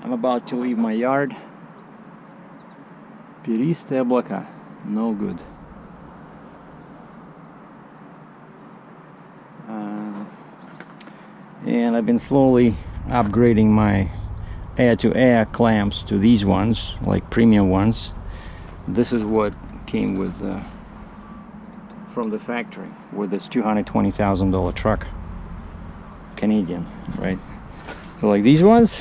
I'm about to leave my yard. Перистые облака. No good. And I've been slowly upgrading my air-to-air clamps to these ones, like premium ones. This is what came with from the factory with this $220,000 truck, Canadian, right? So like these ones.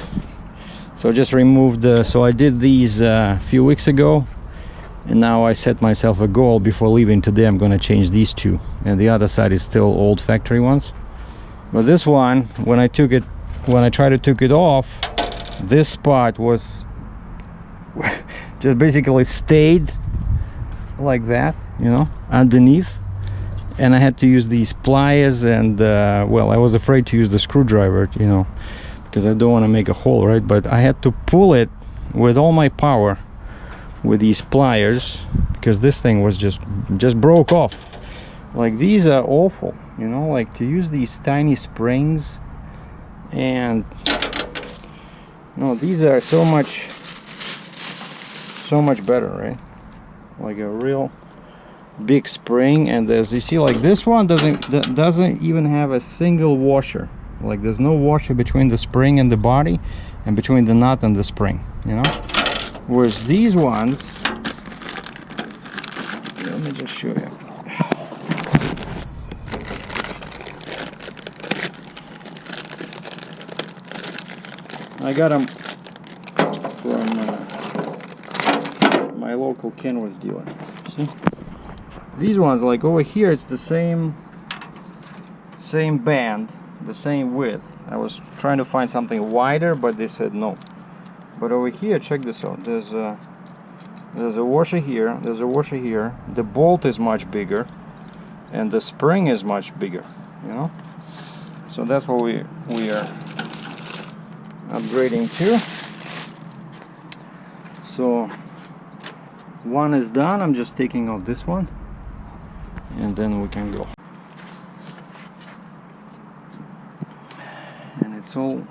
So I just removed. So I did these a few weeks ago, and now I set myself a goal before leaving today. I'm going to change these two, and the other side is still old factory ones. But this one, when I tried to take it off, this spot was just basically stayed like that, you know, underneath, and I had to use these pliers, and well, I was afraid to use the screwdriver, you know, because I don't want to make a hole, right? But I had to pull it with all my power with these pliers, because this thing was just broke off. Like, these are awful, you know, like to use these tiny springs, and no, these are so much better, right? Like a real big spring. And as you see, like this one doesn't even have a single washer. Like, there's no washer between the spring and the body, and between the nut and the spring, you know. Whereas these ones, let me just show you. I got them from my local Kenworth dealer. See? These ones, like over here, it's the same band, the same width. I was trying to find something wider, but they said no. But over here, check this out. There's a washer here. There's a washer here. The bolt is much bigger, and the spring is much bigger. You know. So that's what we are upgrading to. So one is done. I'm just taking off this one, and then we can go. And it's all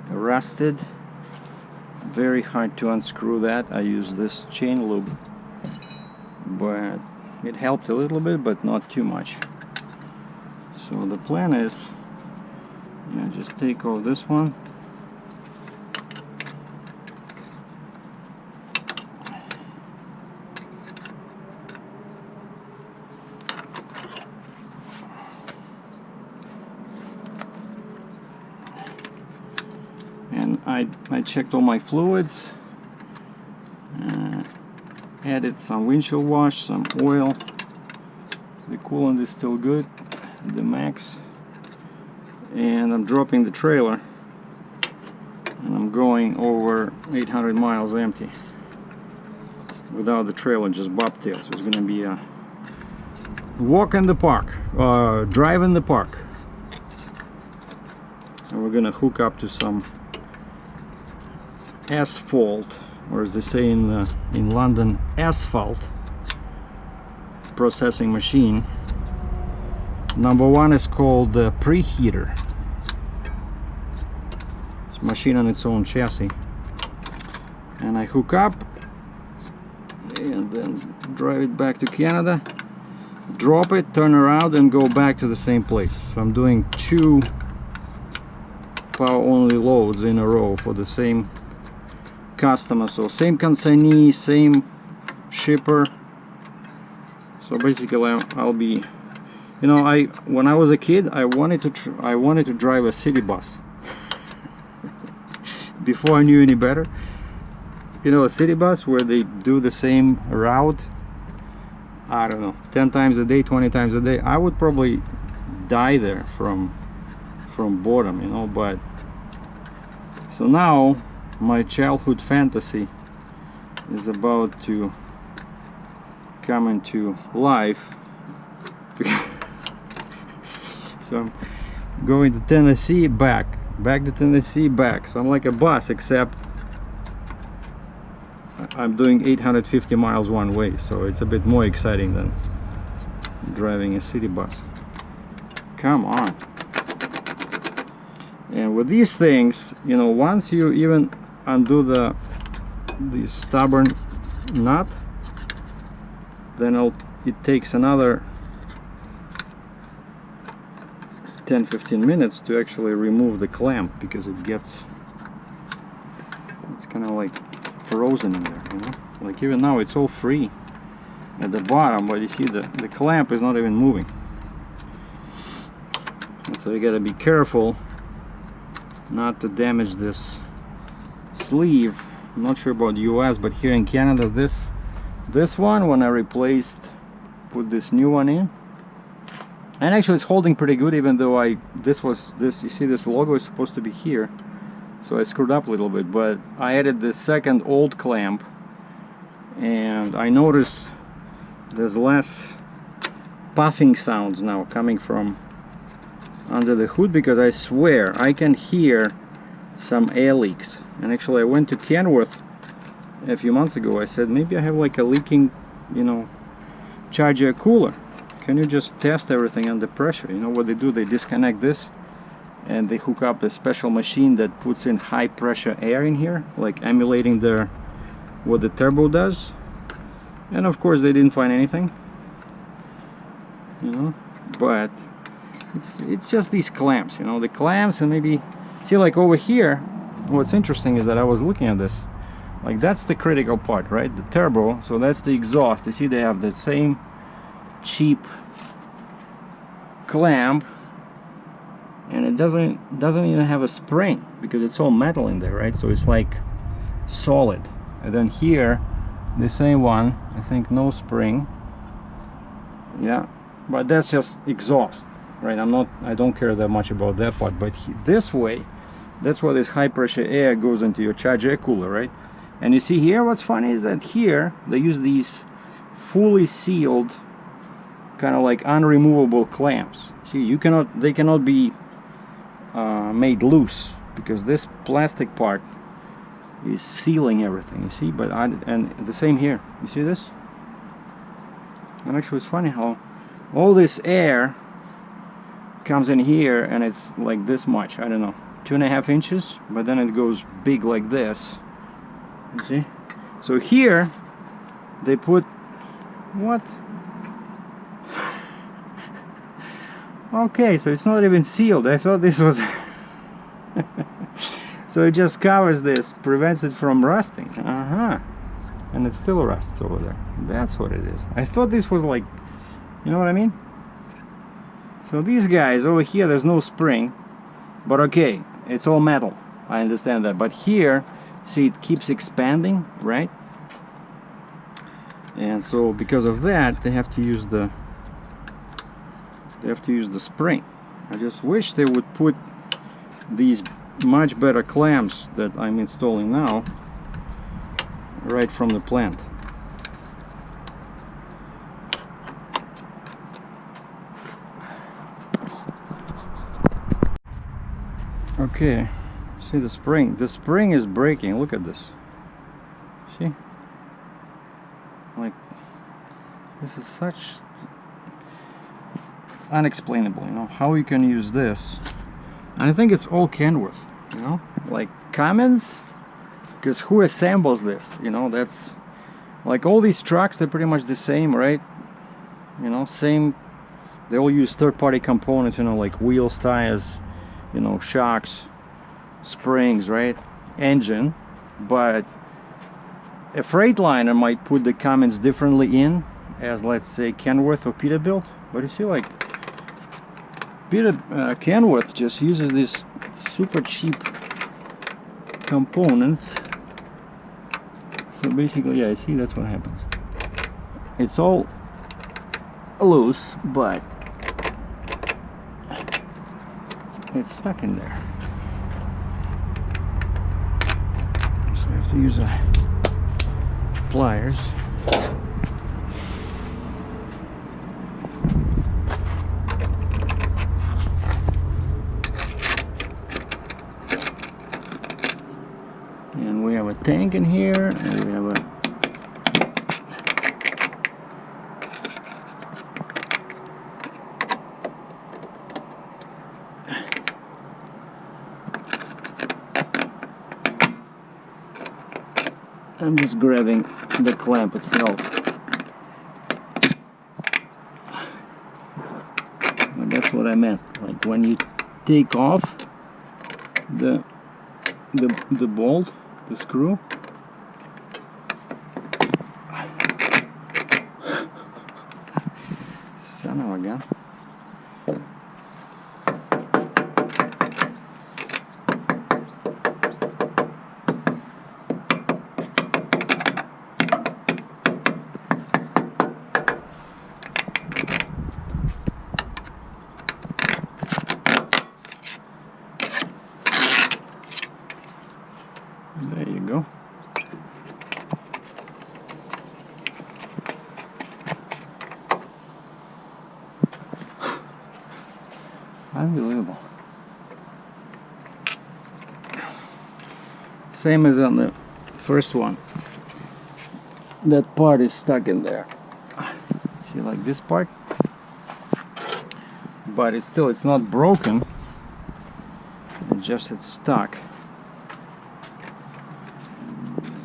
rusted. Very hard to unscrew that. I use this chain lube, but it helped a little bit, but not too much. So the plan is, just take off this one. And I checked all my fluids, added some windshield wash, some oil. The coolant is still good, the max. And I'm dropping the trailer, and I'm going over 800 miles empty without the trailer, just bobtail. So it's going to be a walk in the park, drive in the park. And we're going to hook up to some asphalt, or as they say in London, asphalt processing machine. Number one is called the preheater. It's a machine on its own chassis, and I hook up and then drive it back to Canada, drop it, turn around, and go back to the same place. So I'm doing 2 power only loads in a row for the same customer. So same consignee, same shipper. So basically I'll be, when I was a kid, I wanted to drive a city bus. Before I knew any better, a city bus where they do the same route, I don't know, 10 times a day, 20 times a day. I would probably die there from boredom, but so now my childhood fantasy is about to come into life. So I'm going to Tennessee, back to Tennessee, back. So I'm like a bus, except I'm doing 850 miles one way, so it's a bit more exciting than driving a city bus. Come on. And with these things, you know, once you even undo the stubborn nut, then it takes another 10-15 minutes to actually remove the clamp, because it's kind of like frozen in there, you know. Like even now it's all free at the bottom, but you see the clamp is not even moving. And so you gotta be careful not to damage this sleeve. I'm not sure about US, but here in Canada, this one, when I put this new one in, and actually it's holding pretty good, even though you see this logo is supposed to be here, so I screwed up a little bit. But I added this second old clamp, and I noticed there's less puffing sounds now coming from under the hood, because I swear I can hear some air leaks. And actually I went to Kenworth a few months ago. I said, maybe I have like a leaking, you know, charger cooler. Can you just test everything under pressure? You know what they do? They disconnect this and they hook up a special machine that puts in high pressure air in here, like emulating what the turbo does. And of course they didn't find anything, you know. But it's just these clamps, you know, the clamps. And maybe see, like over here, what's interesting is that I was looking at this, like that's the critical part, right? The turbo. So that's the exhaust. You see they have that same cheap clamp, and it doesn't even have a spring, because it's all metal in there, right? So it's like solid. And then here the same one, I think, no spring. Yeah, but that's just exhaust, right? I don't care that much about that part. But this way, that's where this high pressure air goes into your charge air cooler, right? And you see here, what's funny is that here they use these fully sealed, kind of like unremovable clamps. See, they cannot be made loose, because this plastic part is sealing everything, you see. But and the same here, you see this? And actually it's funny how all this air comes in here, and it's like this much, I don't know, 2.5 inches, but then it goes big like this, you see. So here they put what? Okay, so it's not even sealed. I thought this was so it just covers this, prevents it from rusting. And it still rusts over there. That's what it is. I thought this was like, you know what I mean? So these guys over here, there's no spring, but okay, it's all metal, I understand that. But here, see, it keeps expanding, right? And so because of that, they have to use the spring. I just wish they would put these much better clamps that I'm installing now right from the plant. Okay, see the spring. The spring is breaking. Look at this. See? Like, this is such unexplainable, you know, how you can use this. And I think it's all Kenworth, you know, like Cummins, because who assembles this, you know? That's like all these trucks, they're pretty much the same, right? You know, same. They all use third-party components, you know, like wheels, tires, you know, shocks, springs, right? Engine. But a Freightliner might put the Cummins differently in, as let's say Kenworth or Peterbilt. But you see, like Kenworth just uses these super cheap components. So basically, yeah, I see, that's what happens. It's all loose, but it's stuck in there. So I have to use pliers. And we have a tank in here, and we have a I'm just grabbing the clamp itself. But that's what I meant. Like when you take off the bolt, the screw. Son of a gun. There you go. Unbelievable. Same as on the first one. That part is stuck in there. See, like this part? But it's not broken. It's stuck.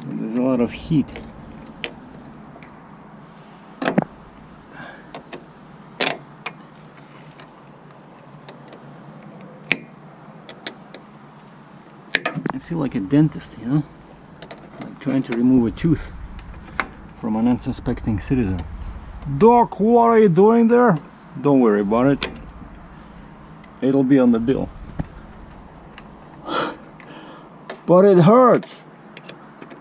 So there's a lot of heat. I feel like a dentist, you know? Like trying to remove a tooth from an unsuspecting citizen. Doc, what are you doing there? Don't worry about it. It'll be on the bill. But it hurts.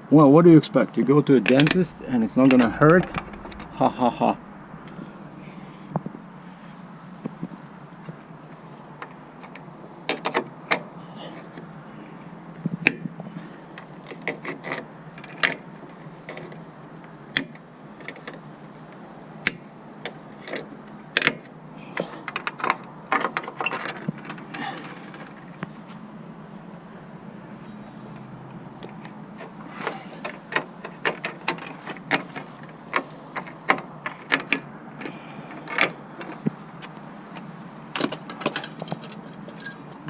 Well, what do you expect? You go to a dentist and it's not gonna hurt? Ha ha ha.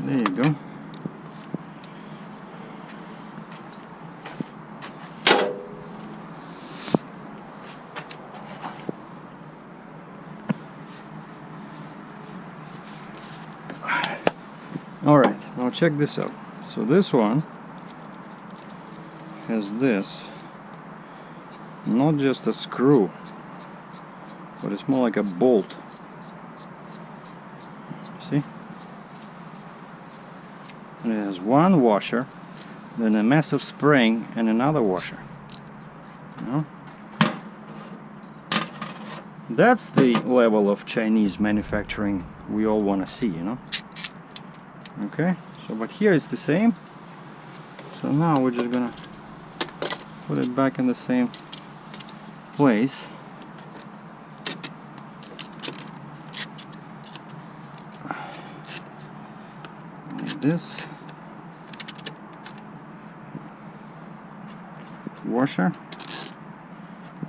There you go. All right, now check this out. So this one has this, not just a screw, but it's more like a bolt. See? And it has one washer, then a massive spring and another washer. You know? That's the level of Chinese manufacturing we all want to see, you know? Okay, so but here it's the same. So now we're just gonna put it back in the same place. Like this. Washer,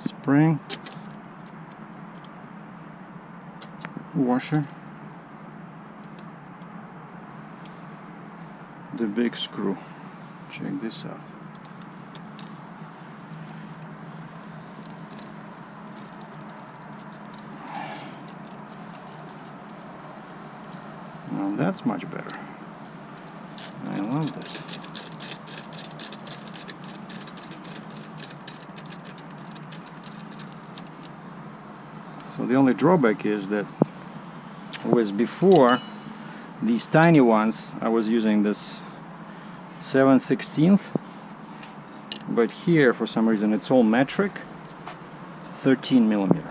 spring, washer, the big screw. Check this out. Now that's much better. I love this. So the only drawback is that was before these tiny ones I was using this 7/16, but here for some reason it's all metric 13mm.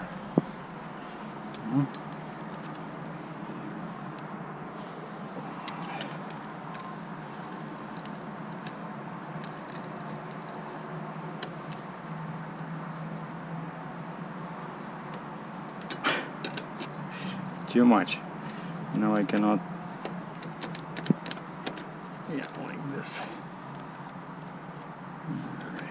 Too much. No, I cannot. Yeah, like this. Alright.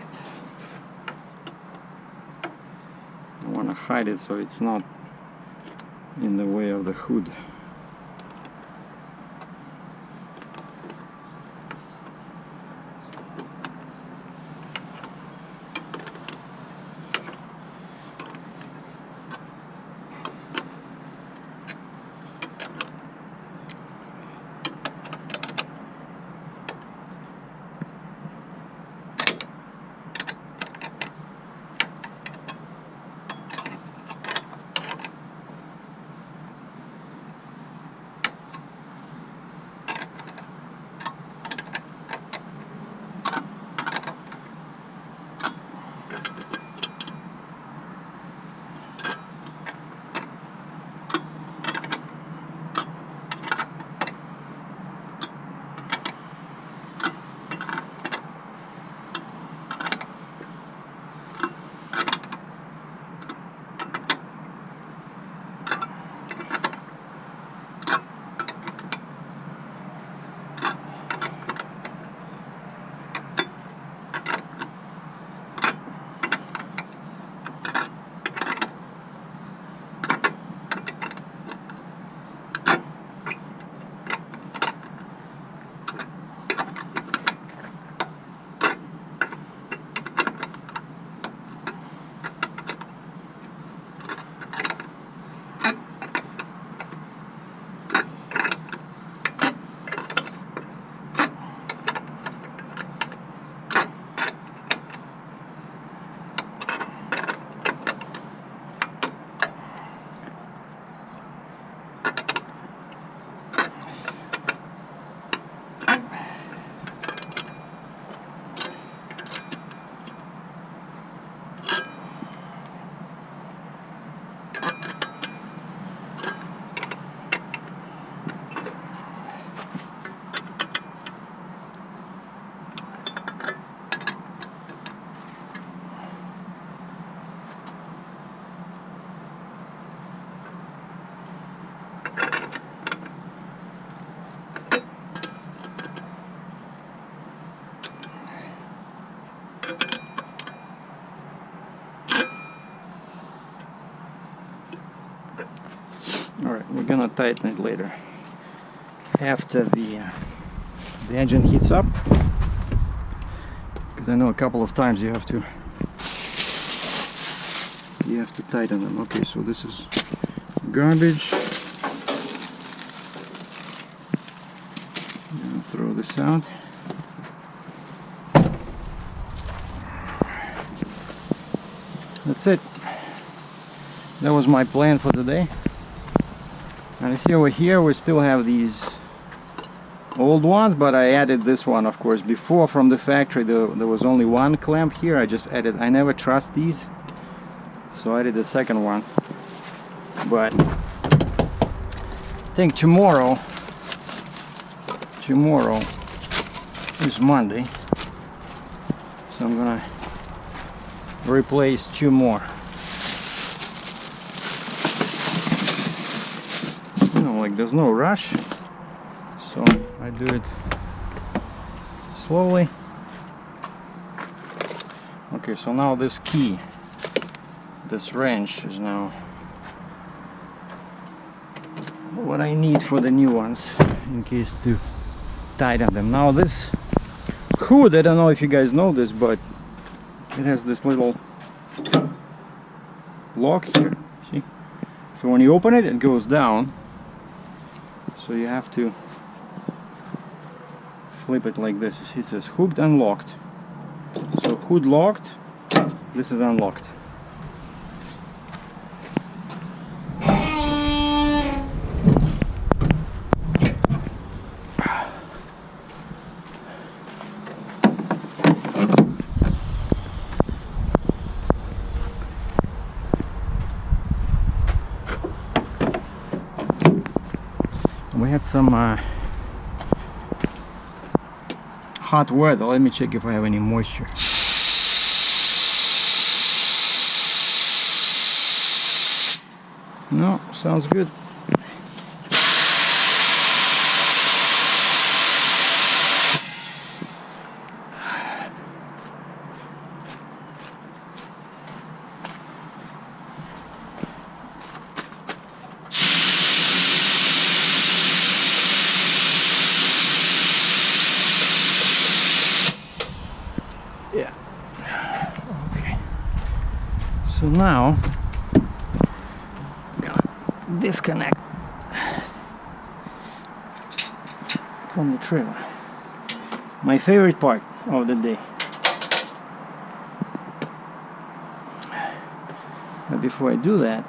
I want to hide it so it's not in the way of the hood. Alright, we're gonna tighten it later after the engine heats up, because I know a couple of times you have to tighten them. Okay, so this is garbage. I'm gonna throw this out. That's it. That was my plan for today. And you see over here we still have these old ones, but I added this one, of course. Before, from the factory, there was only one clamp here. I just added, I never trust these, so I did the second one. But I think tomorrow is Monday, so I'm gonna replace 2 more. You know, like, there's no rush, so I do it slowly. Okay, so now this key, this wrench, is now what I need for the new ones, in case to tighten them. Now this hood, I don't know if you guys know this, but it has this little lock here, see? So when you open it, it goes down, so you have to flip it like this. You see, it says hooked and locked. So hood locked, this is unlocked. We had some hot weather. Let me check if I have any moisture. No, sounds good. Yeah. Okay. So now I'm gonna disconnect from the trailer. My favorite part of the day. But before I do that,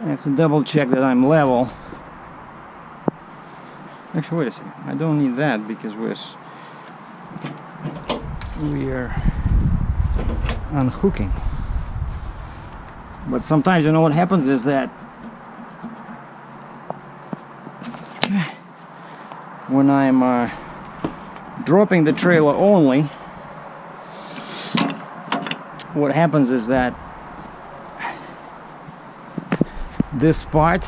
I have to double check that I'm level. Actually, wait a second. I don't need that because we are unhooking. But sometimes, you know, what happens is that when I'm dropping the trailer only, what happens is that this part,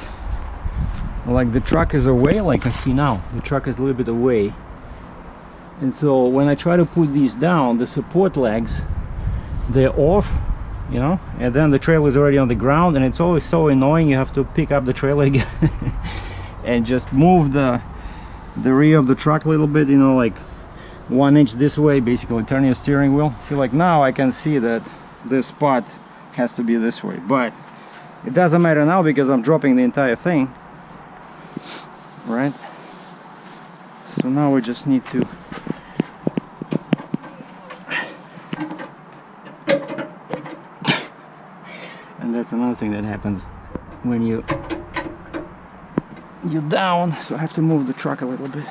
like the truck is away, like I see now, the truck is a little bit away. And so when I try to put these down, the support legs, they're off, you know, and then the trailer is already on the ground, and it's always so annoying. You have to pick up the trailer again and just move the rear of the truck a little bit, you know, like 1 inch this way, basically turn your steering wheel. See, like now I can see that this spot has to be this way, but it doesn't matter now because I'm dropping the entire thing, right? So now we just need to and that's another thing that happens when you're down, so I have to move the truck a little bit.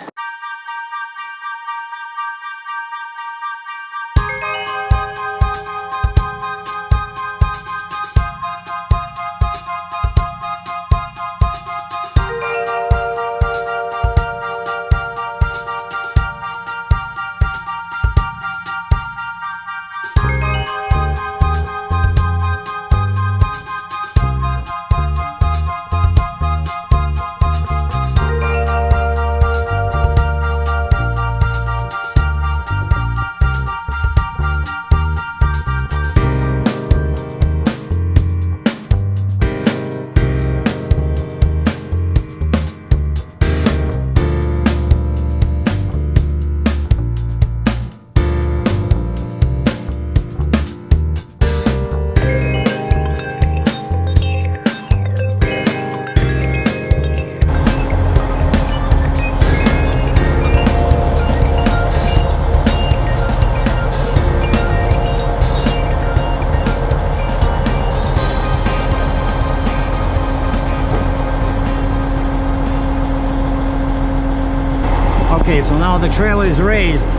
Okay, so now the trailer is raised.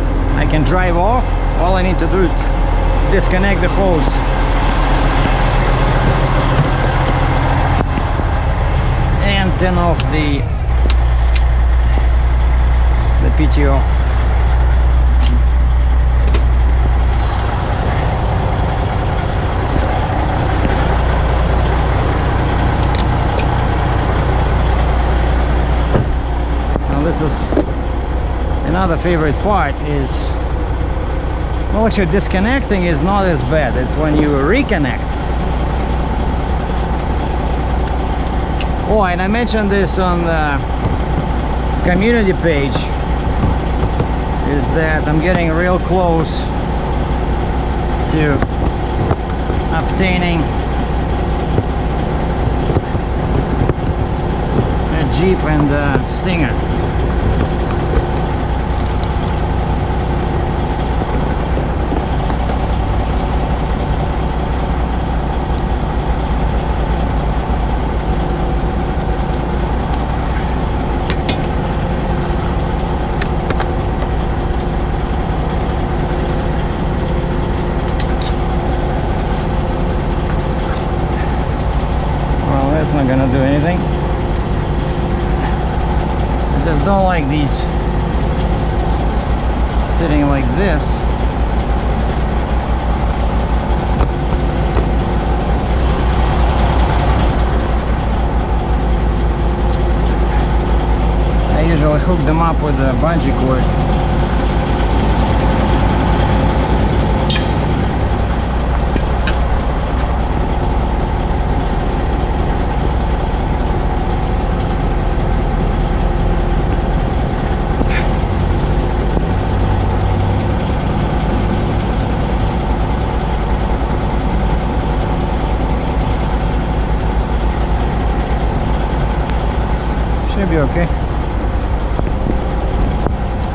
I can drive off. All I need to do is disconnect the hose. And turn off the PTO. Now this is another favorite part is, well, actually disconnecting is not as bad. It's when you reconnect. Oh, and I mentioned this on the community page, is that I'm getting real close to obtaining a Jeep and a Stinger. That's not gonna do anything. I just don't like these sitting like this. I usually hook them up with a bungee cord. Should be okay.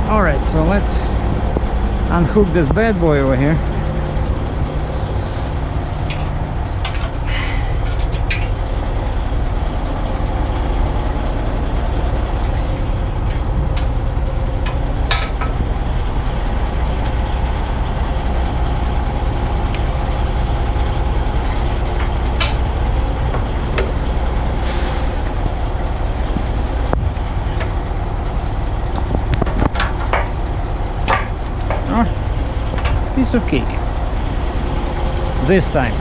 All right, so let's unhook this bad boy over here. Piece of cake this time.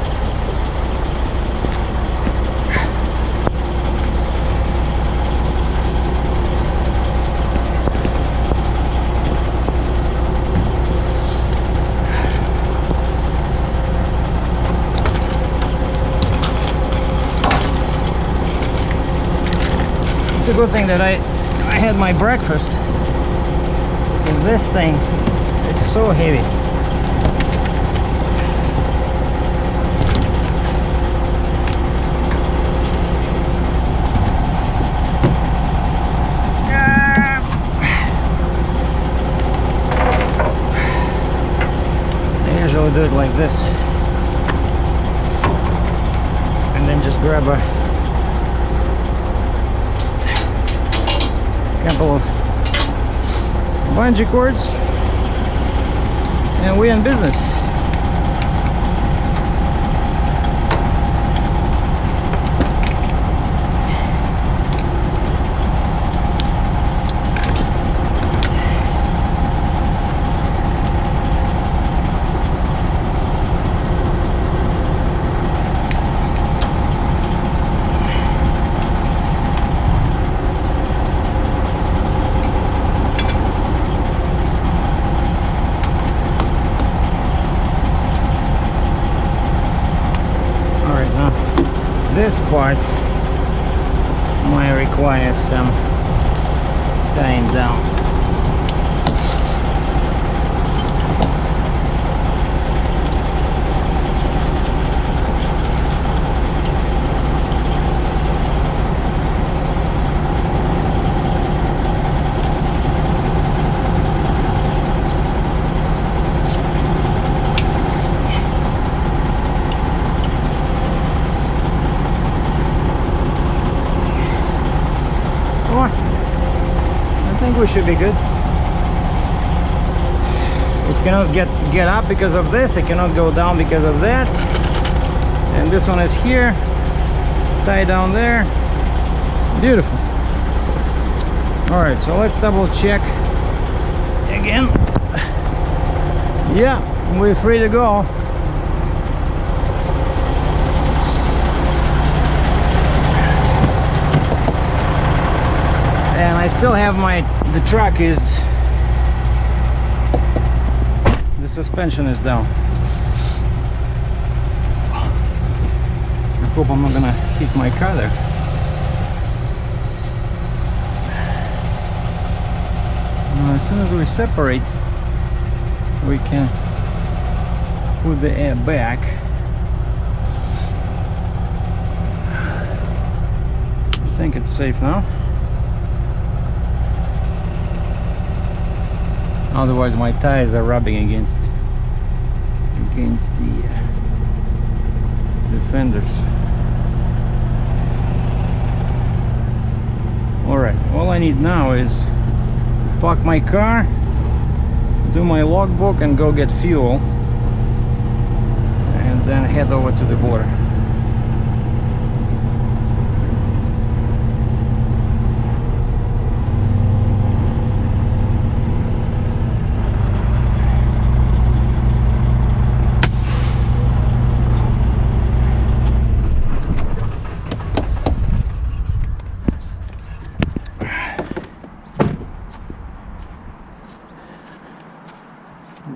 It's a good thing that I had my breakfast, because this thing is so heavy. Do it like this, and then just grab a couple of bungee cords and we're in business. This part might require some tying down. We should be good. cannot get up because of this, it cannot go down because of that, and this one is here, tied down there. Beautiful. All right, so let's double check again. Yeah, we're free to go. And I still have the truck is, the suspension is down. I hope I'm not gonna hit my car there. Now, as soon as we separate, we can put the air back. I think it's safe now. Otherwise my tires are rubbing against the fenders. Alright, all I need now is park my car, do my logbook and go get fuel, and then head over to the border.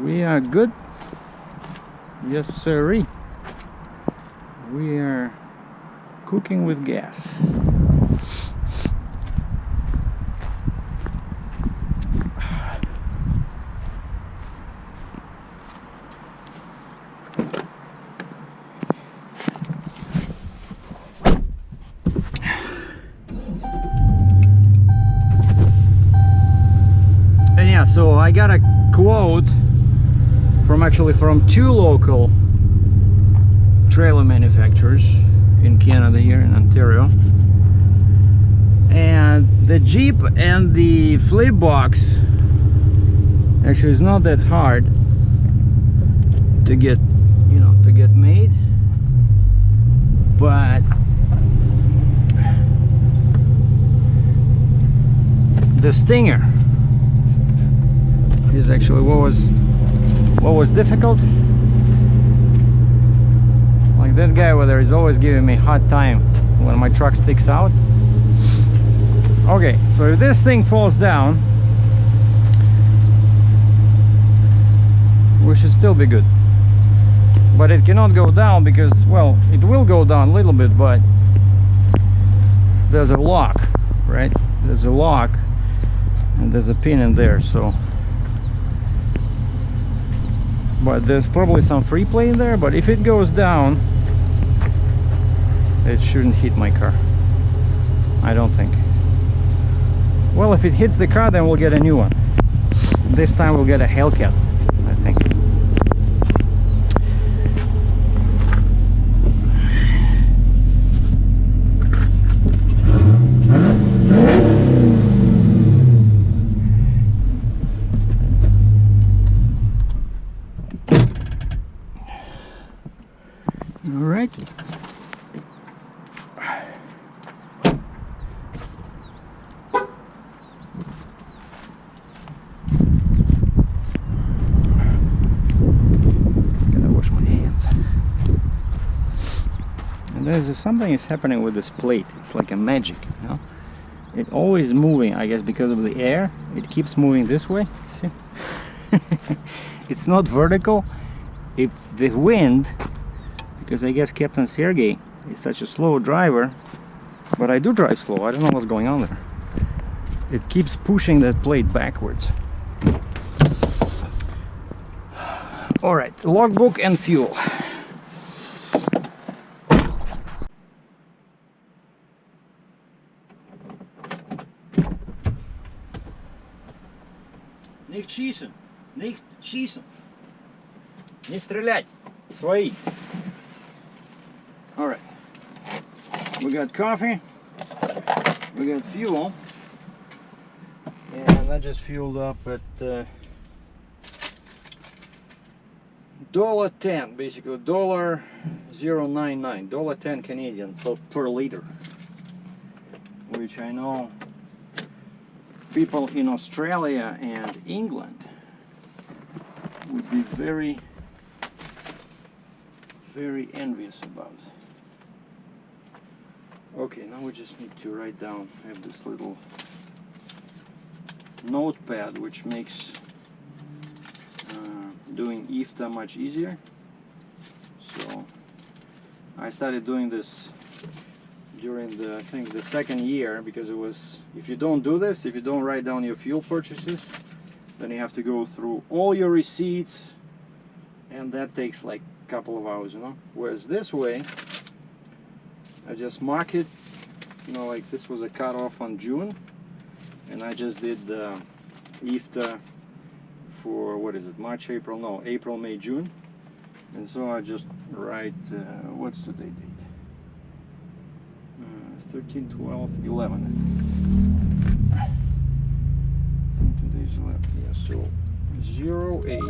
We are good. Yes, sirree. We are cooking with gas. And yeah, so I got a quote from two local trailer manufacturers in Canada, here in Ontario, and the Jeep and the flip box actually is not that hard to get, to get made, but the Stinger is actually what was difficult. Like that guy over there is always giving me a hard time when my truck sticks out. Okay, so if this thing falls down, we should still be good. But it cannot go down because, well, it will go down a little bit, but there's a lock, right? There's a lock and there's a pin in there, so. But there's probably some free play in there, but if it goes down, it shouldn't hit my car, I don't think. Well, if it hits the car, then we'll get a new one. This time we'll get a Hellcat, I think. All right. Gonna wash my hands. And there's something is happening with this plate. It's like a magic, It always moving, I guess, because of the air. It keeps moving this way. See? It's not vertical. If the wind, because I guess Captain Sergei is such a slow driver, but I do drive slow, I don't know what's going on there. It keeps pushing that plate backwards. Alright, logbook and fuel. Nicht schießen. Не стрелять. Свои. Alright. We got coffee. We got fuel. And I just fueled up at $1.10, basically $0.099, $1.10 Canadian per liter, which I know people in Australia and England would be very, very envious about. Okay, now we just need to write down. I have this little notepad which makes doing IFTA much easier. So I started doing this during the, I think, the second year, because it was, if you don't do this, if you don't write down your fuel purchases, then you have to go through all your receipts, and that takes like a couple of hours, you know. Whereas this way, I just mark it, you know, like this was a cutoff on June, and I just did the IFTA for, what is it, March, April, no, April, May, June. And so I just write, what's today's date? 13, 12, 11, I think today's 11, yeah, so 0, 8,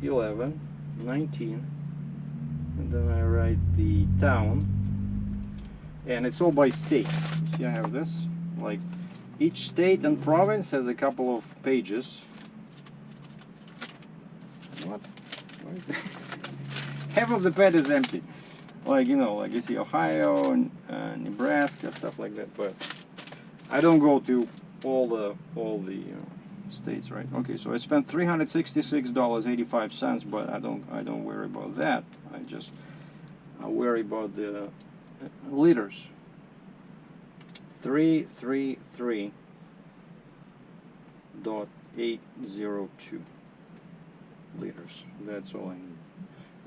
11, 19, and then I write the town, and it's all by state. See, I have this, like, each state and province has a couple of pages. What? Half of the pad is empty. Like, you know, like you see Ohio and Nebraska, stuff like that. But I don't go to all the states, right? Okay, so I spent $366.85, but I don't worry about that. I worry about the liters. 333.802 liters. That's all I need.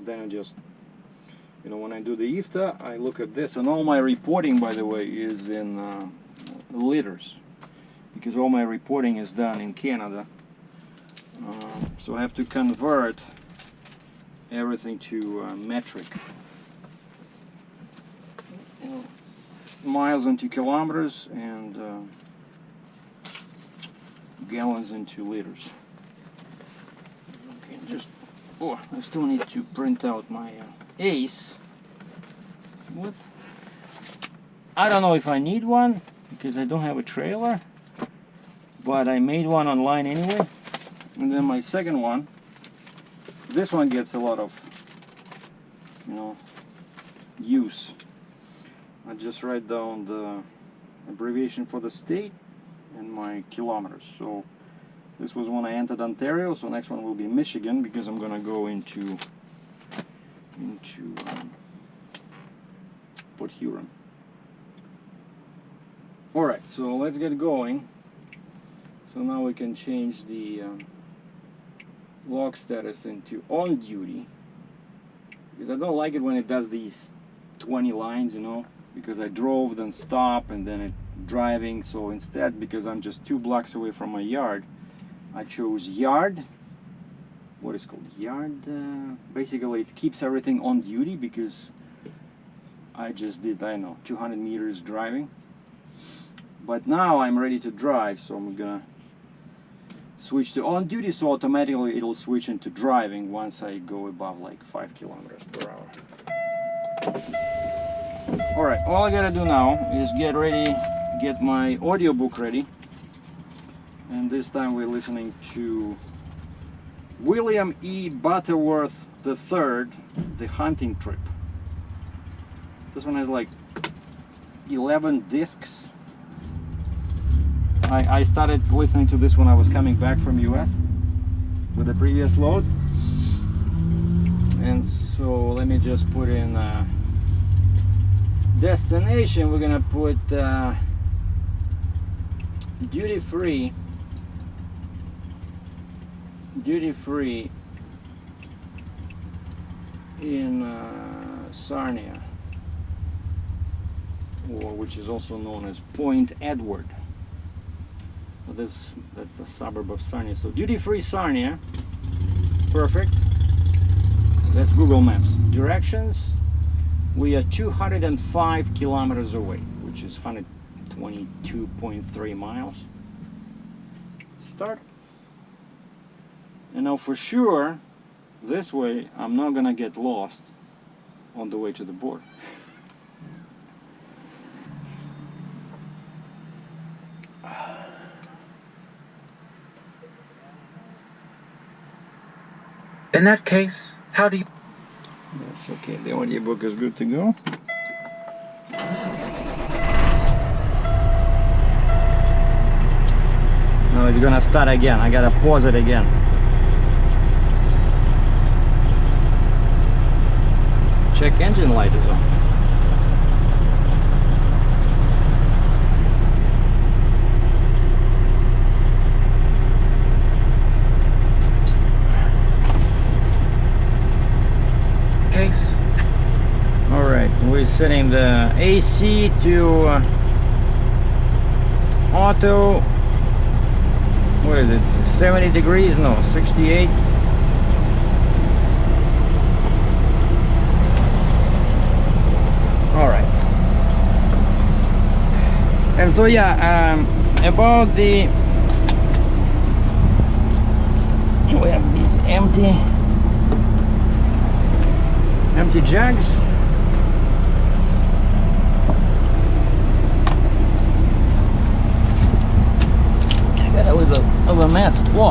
Then I just, you know, when I do the IFTA, I look at this, and all my reporting, by the way, is in liters, because all my reporting is done in Canada. So I have to convert everything to metric. You know, miles into kilometers and gallons into liters. Okay, just, oh, I still need to print out my ACE. What? I don't know if I need one, because I don't have a trailer, but I made one online anyway. And then my second one, this one gets a lot of, you know, use. I just write down the abbreviation for the state and my kilometers. So this was when I entered Ontario, so next one will be Michigan, because I'm gonna go into Port Huron. Alright, so let's get going. So now we can change the log status into on duty, because I don't like it when it does these 20 lines, you know, because I drove, then stop, and then it driving. So instead, because I'm just 2 blocks away from my yard, I chose yard. What is called yard? Basically, it keeps everything on duty, because I just did, I don't know, 200 meters driving. But now I'm ready to drive, so I'm gonna switch to on duty, so automatically it'll switch into driving once I go above like 5 kilometers per hour. Alright, all I gotta do now is get ready, get my audiobook ready. And this time we're listening to William E. Butterworth III, The Hunting Trip. This one has like 11 discs. I started listening to this when I was coming back from US with the previous load. And so let me just put in destination. We're gonna put duty free in Sarnia, or which is also known as Point Edward. That's the suburb of Sarnia. So duty free Sarnia, perfect. That's Google Maps. Directions, we are 205 kilometers away, which is 122.3 miles. Start. And now for sure, This way I'm not gonna get lost on the way to the border. In that case, how do you... That's okay, the audiobook is good to go. Now it's gonna start again, I gotta pause it again. Check engine light is on. Case? Alright, we're setting the AC to auto. What is it? 70 degrees? No, 68. Alright. And so yeah, about the... We have these empty jugs. I got a little of a mess. Whoa!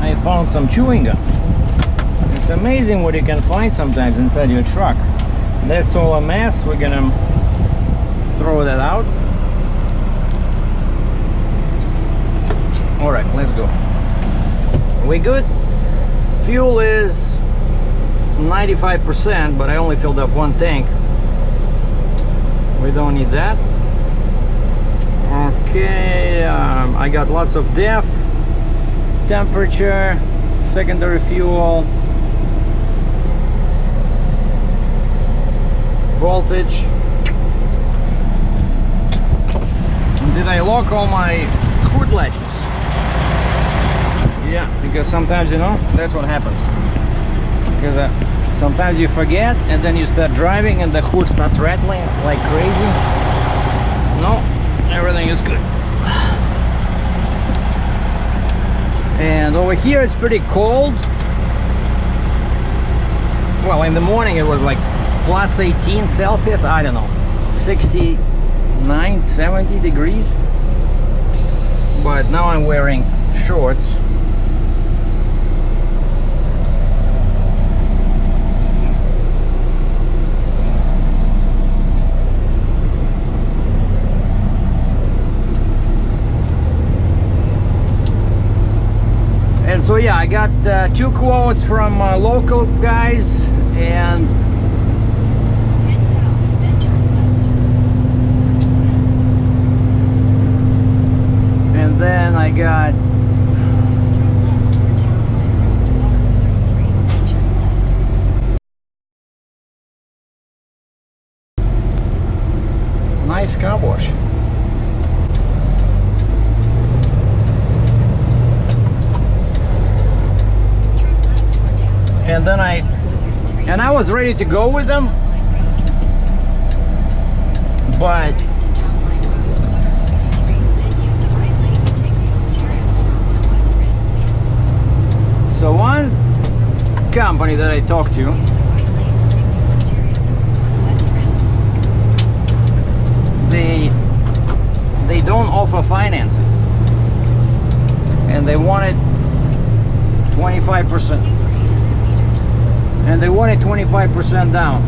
I found some chewing gum. It's amazing what you can find sometimes inside your truck. That's all a mess. We're gonna throw that out. All right, let's go. We good? Fuel is 95%, but I only filled up one tank. We don't need that. Okay, I got lots of depth, temperature, secondary fuel, voltage. Did I lock all my hood latches? Yeah, because sometimes, you know, that's what happens. Because sometimes you forget and then you start driving and the hood starts rattling like crazy. No, everything is good. And over here it's pretty cold. Well, in the morning it was like plus 18 Celsius, I don't know, 69, 70 degrees. But now I'm wearing shorts. And so yeah, I got 2 quotes from local guys, and then I got nice car wash. And then I was ready to go with them, but so one company that I talked to, they don't offer financing, and they wanted 25%. And they wanted 25% down.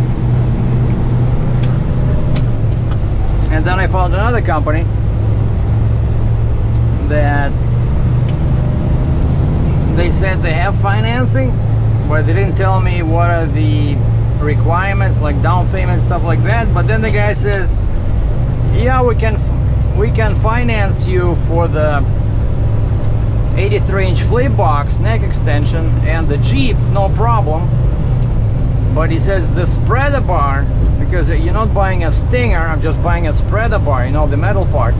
And then I found another company that they said they have financing, but they didn't tell me what are the requirements, like down payment, stuff like that. But then the guy says, yeah, we can finance you for the 83-inch flip box, neck extension, and the Jeep, no problem. But he says the spreader bar, because you're not buying a Stinger, I'm just buying a spreader bar, you know, the metal part.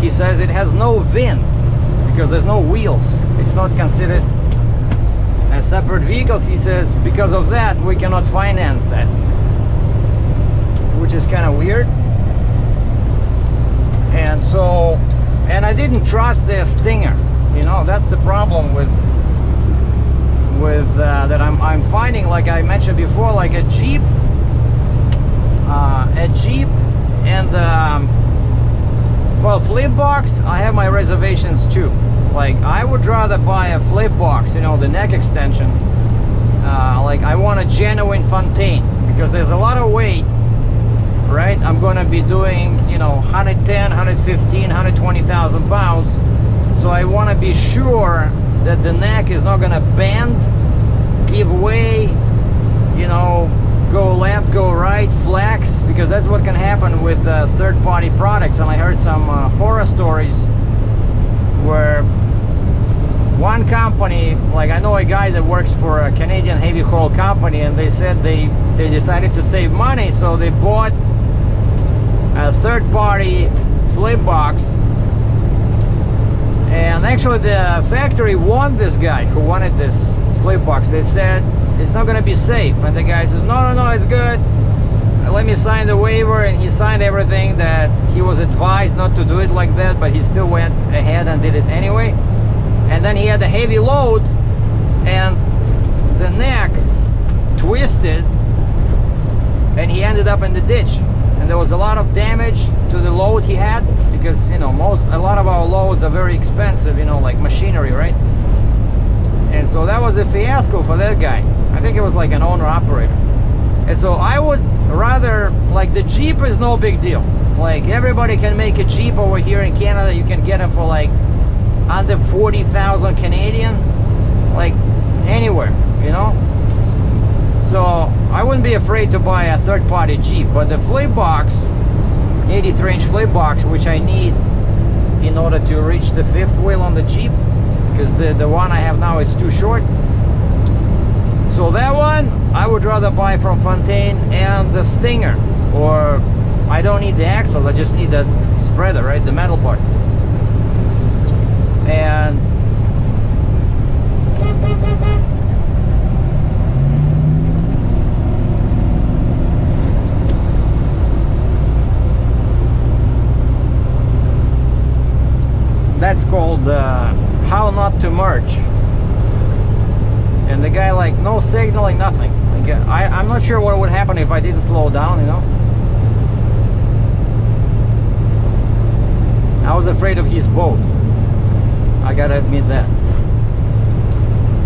He says it has no VIN because there's no wheels. It's not considered as separate vehicles. He says because of that we cannot finance that, which is kind of weird. And so, and I didn't trust their Stinger. You know, that's the problem with with that I'm finding, like I mentioned before, like a Jeep and well, flip box, I have my reservations too. Like I would rather buy a flip box, you know, the neck extension. Like I want a genuine Fontaine, because there's a lot of weight, right? I'm gonna be doing, you know, 110, 115, 120,000 pounds. So I want to be sure that the neck is not gonna bend, give way, you know, go left, go right, flex, because that's what can happen with third-party products. And I heard some horror stories where one company, like I know a guy that works for a Canadian heavy haul company, and they said they decided to save money, so they bought a third-party flip box. And actually the factory warned this guy who wanted this flip box. They said it's not going to be safe, and the guy says no, it's good, let me sign the waiver. And he signed everything that he was advised not to do it like that, but he still went ahead and did it anyway. And then he had a heavy load and the neck twisted and he ended up in the ditch, and there was a lot of damage to the load he had, because, you know, a lot of our loads are very expensive, you know, like machinery, right? And so that was a fiasco for that guy. I think it was like an owner-operator. And so I would rather, like, the Jeep is no big deal. Like, everybody can make a Jeep over here in Canada. You can get them for like under 40,000 Canadian, like anywhere, you know? So I wouldn't be afraid to buy a third-party Jeep. But the flip box, 83-inch flip box, which I need in order to reach the fifth wheel on the Jeep, because the one I have now is too short. So that one I would rather buy from Fontaine, and the Stinger, or I don't need the axles, I just need the spreader, right, the metal part. And that's called how not to merge. And the guy, like, no signaling, nothing. Like, I'm not sure what would happen if I didn't slow down, you know. I was afraid of his boat, I gotta admit that.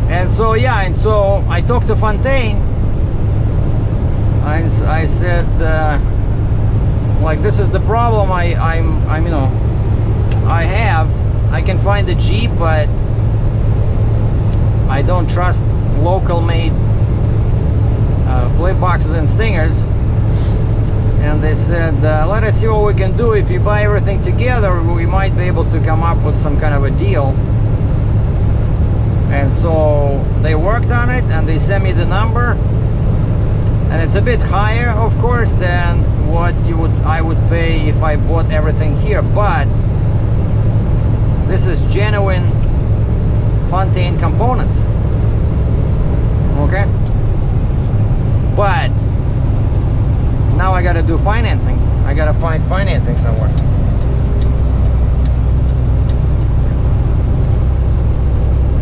And so yeah, and so I talked to Fontaine. I said, like, this is the problem I'm you know, I can find the Jeep, but I don't trust local made flip boxes and Stingers. And they said, let us see what we can do. If you buy everything together, we might be able to come up with some kind of a deal. And so they worked on it, and they sent me the number, and it's a bit higher, of course, than what I would pay if I bought everything here, but this is genuine Fontaine components. Okay, but now I gotta do financing. I gotta find financing somewhere.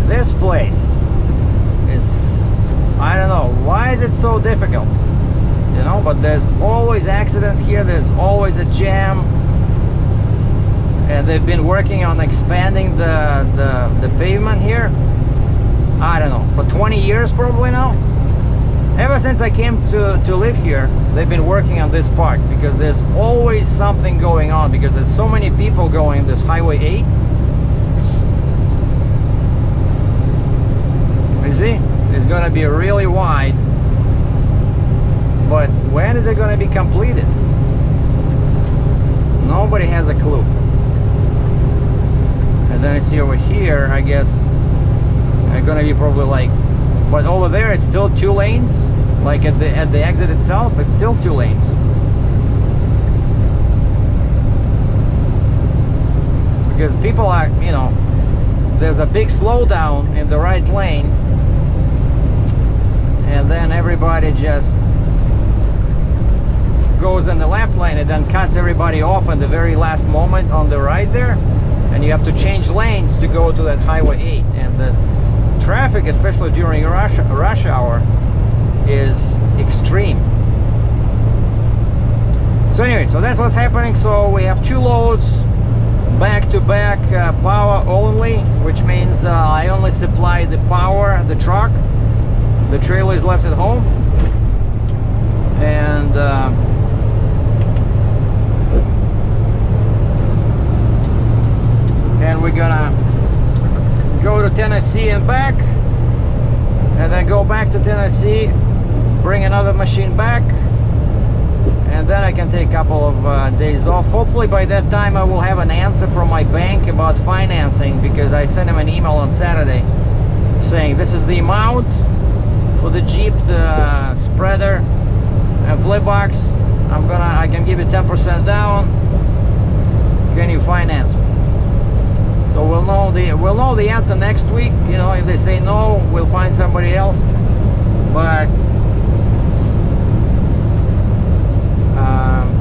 This place is, I don't know, why is it so difficult? You know, but there's always accidents here, there's always a jam. And they've been working on expanding the pavement here, I don't know, for 20 years probably now. Ever since I came to live here, they've been working on this part, because there's always something going on, because there's so many people going this Highway 8. You see, it's going to be really wide, but when is it going to be completed? Nobody has a clue. And then I see over here, I guess they're going to be probably like, but over there it's still 2 lanes. Like at the exit itself, it's still 2 lanes. Because people are, you know, there's a big slowdown in the right lane, and then everybody just goes in the left lane and then cuts everybody off in the very last moment on the right there, and you have to change lanes to go to that Highway 8, and the traffic, especially during rush hour, is extreme. So anyway, so that's what's happening. So we have 2 loads back-to-back, power only, which means I only supply the power, the truck. The trailer is left at home, and we're gonna go to Tennessee and back, and then go back to Tennessee, bring another machine back, and then I can take a couple of days off. Hopefully by that time I will have an answer from my bank about financing, because I sent him an email on Saturday saying this is the amount for the Jeep, the spreader and flip box. I can give you 10% down. Can you finance me? So we'll know the answer next week. You know, if they say no, we'll find somebody else. But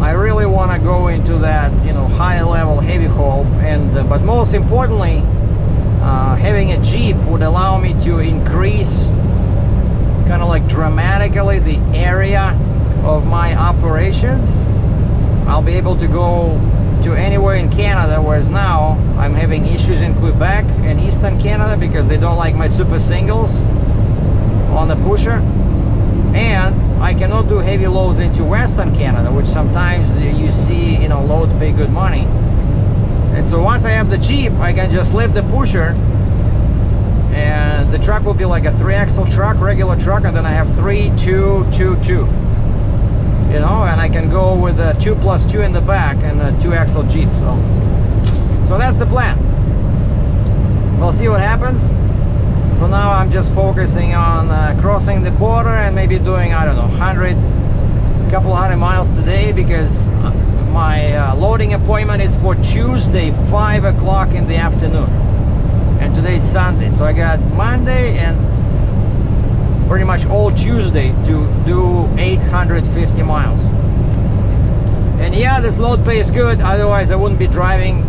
I really want to go into that, you know, high level heavy haul, and but most importantly, having a Jeep would allow me to increase kind of like dramatically the area of my operations. I'll be able to go to anywhere in Canada, whereas now I'm having issues in Quebec and Eastern Canada because they don't like my super singles on the pusher, and I cannot do heavy loads into Western Canada, which sometimes you see, you know, loads pay good money. And so once I have the Jeep, I can just lift the pusher, and the truck will be like a 3-axle truck, regular truck, and then I have 3, 2, 2, 2, you know, and I can go with a 2+2 in the back and a 2-axle Jeep. So that's the plan. We'll see what happens. For now, I'm just focusing on crossing the border and maybe doing, I don't know, couple hundred miles today, because my loading appointment is for Tuesday, 5 o'clock in the afternoon. And today's Sunday, so I got Monday and pretty much all Tuesday to do 850 miles. And yeah, this load pay is good, otherwise I wouldn't be driving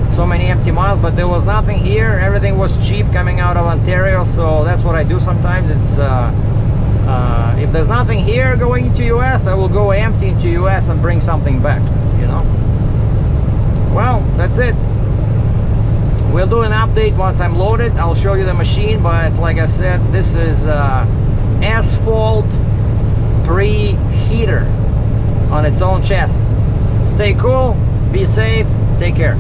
so many empty miles. But there was nothing here, everything was cheap coming out of Ontario, so that's what I do sometimes. It's if there's nothing here going to US, I will go empty into US and bring something back, you know. Well, that's it. We'll do an update once I'm loaded. I'll show you the machine, but like I said, this is asphalt preheater on its own chassis. Stay cool, be safe, take care.